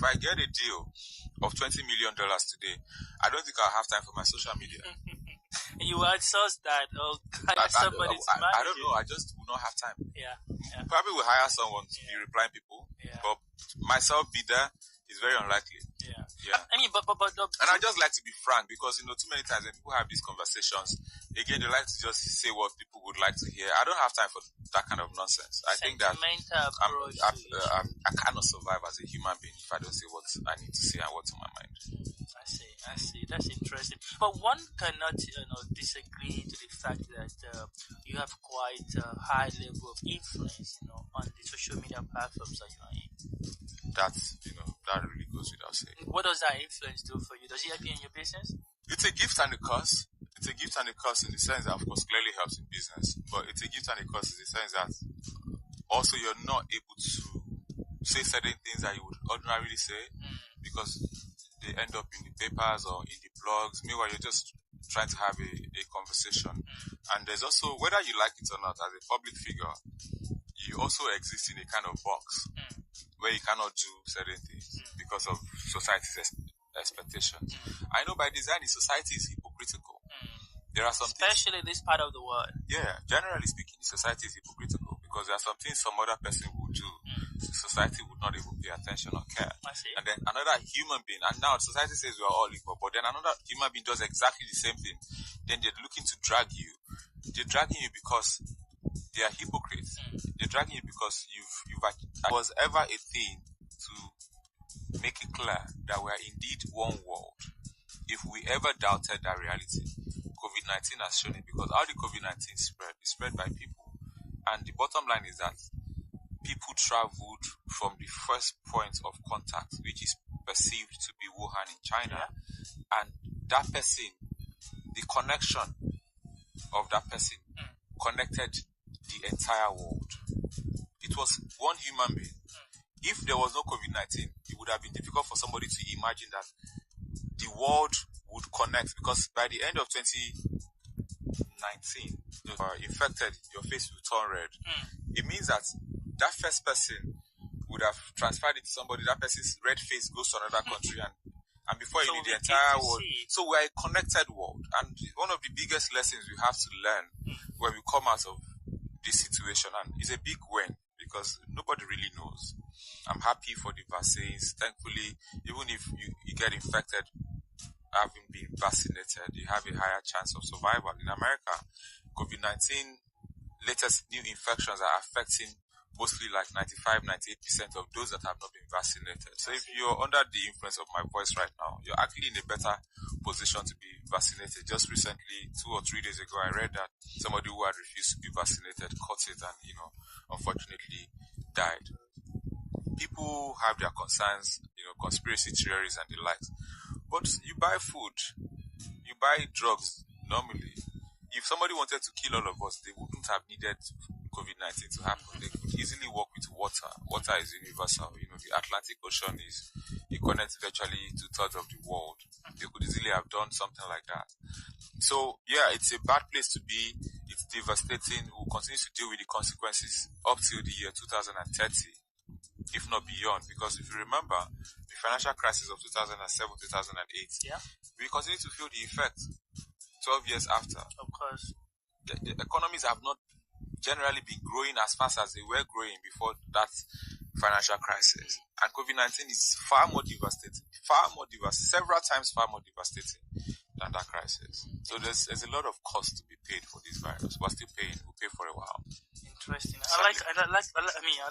if I get a deal of $20 million today, I don't think I'll have time for my social media. And you outsource that, or hire somebody to manage I don't know. I just will not have time. Yeah. Probably will hire someone to be replying people. Yeah. But myself be there is very unlikely. Yeah. I mean, but and I just like to be frank, because too many times when people have these conversations, again, they like to just say what people would like to hear. I don't have time for that kind of nonsense. I think that I cannot survive as a human being if I don't say what I need to say and what's on my mind. I see. That's interesting. But one cannot, disagree to the fact that you have quite a high level of influence, on the social media platforms that you are in. That really goes without saying. What does that influence do for you? Does it help you in your business? It's a gift and a curse. It's a gift and a curse in the sense that, of course, clearly helps in business. But it's a gift and a curse in the sense that also you're not able to say certain things that you would ordinarily say because they end up in the papers or in the blogs. Meanwhile, you're just trying to have a conversation. And there's also, whether you like it or not, as a public figure, you also exist in a kind of box where you cannot do certain things because of society's expectations. I know by design, the society is hypocritical. There are some especially this part of the world. Yeah, generally speaking, society is hypocritical because there are some things some other person would do. Society would not even pay attention or care. I see. And then another human being, and now society says we are all equal, but then another human being does exactly the same thing. Then they're looking to drag you. They're dragging you because they are hypocrites. They're dragging you because was ever a thing to make it clear that we are indeed one world. If we ever doubted that reality, COVID-19 has shown it, because how the COVID-19 spread? It spread by people. And the bottom line is that people traveled from the first point of contact, which is perceived to be Wuhan in China, and that person, the connection of that person connected the entire world. It was one human being. If there was no COVID-19, it would have been difficult for somebody to imagine that the world would connect, because by the end of 2019, you are infected, your face will turn red. It means that first person would have transferred it to somebody, that person's red face goes to another country, and before you need the entire world. So we're a connected world. And one of the biggest lessons we have to learn when we come out of this situation, and it's a big win because nobody really knows. I'm happy for the vaccines. Thankfully, even if you get infected having been vaccinated, you have a higher chance of survival. In America, COVID-19 latest new infections are affecting mostly like 95-98% of those that have not been vaccinated. So if you're under the influence of my voice right now, you're actually in a better position to be vaccinated. Just recently, 2 or 3 days ago, I read that somebody who had refused to be vaccinated caught it and, unfortunately died. People have their concerns, conspiracy theories and the likes. But you buy food, you buy drugs normally. If somebody wanted to kill all of us, they wouldn't have needed COVID-19 to happen. They could easily work with water. Water is universal. The Atlantic Ocean it connects virtually 2/3 of the world. They could easily have done something like that. So, yeah, it's a bad place to be. It's devastating. We'll continue to deal with the consequences up till the year 2030, if not beyond. Because if you remember, the financial crisis of 2007-2008, we continue to feel the effect 12 years after. Of course. The economies have not generally been growing as fast as they were growing before that financial crisis. And COVID-19 is far more devastating, several times far more devastating than that crisis. So there's a lot of cost to be paid for this virus. We're still paying. We'll pay for a while. Interesting. I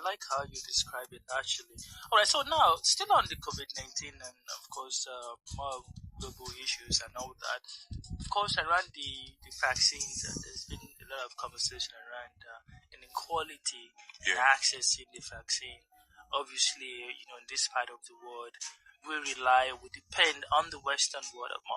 like how you describe it actually. All right. So now, still on the COVID-19 and of course more global issues and all that. Of course, around the vaccines, there's been a lot of conversation around inequality in accessing the vaccine. Obviously, in this part of the world, we depend on the Western world